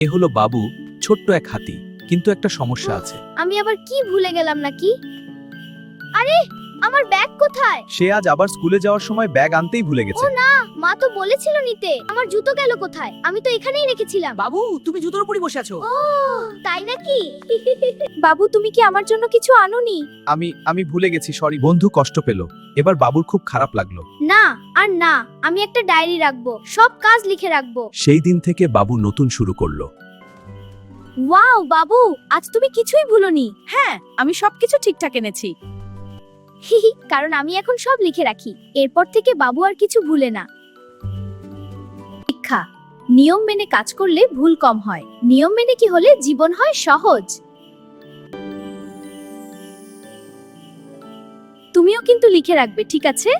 এ হলো বাবু, ছোট্ট এক হাতি, কিন্তু একটা সমস্যা আছে। আমি আবার কি ভুলে গেলাম নাকি? আরে আমার ব্যাগ কোথায়? সে আজ আবার স্কুলে যাওয়ার সময় ব্যাগ আনতেই ভুলে ও গেছে। না, মা তো বলেছিল নিতে। আমার জুতো গেল কোথায়? আমি তো এখানেই রেখেছিলাম। বাবু, তুমি জুতোর উপরই বসে আছো। ও তাই নাকি? বাবু তুমি কি আমার জন্য কিছু আনোনি? আমি ভুলে গেছি, সরি। বন্ধু কষ্ট পেল। এবার বাবুর খুব খারাপ লাগলো। না আর না, আমি একটা ডায়েরি রাখবো, সব কাজ লিখে রাখবো। সেই দিন থেকে বাবু নতুন শুরু করলো। ওয়াও বাবু, আজ তুমি কিছুই ভুলোনি। হ্যাঁ, আমি সবকিছু ঠিকঠাক এনেছি। কারণ আমি এখন সব লিখে রাখি। এরপর থেকে বাবু আর কিছু ভুলে না। শিক্ষা, নিয়ম মেনে কাজ করলে ভুল কম হয়। নিয়ম মেনে কি হলে জীবন হয় সহজ। তুমিও কিন্তু লিখে রাখবে, ঠিক আছে?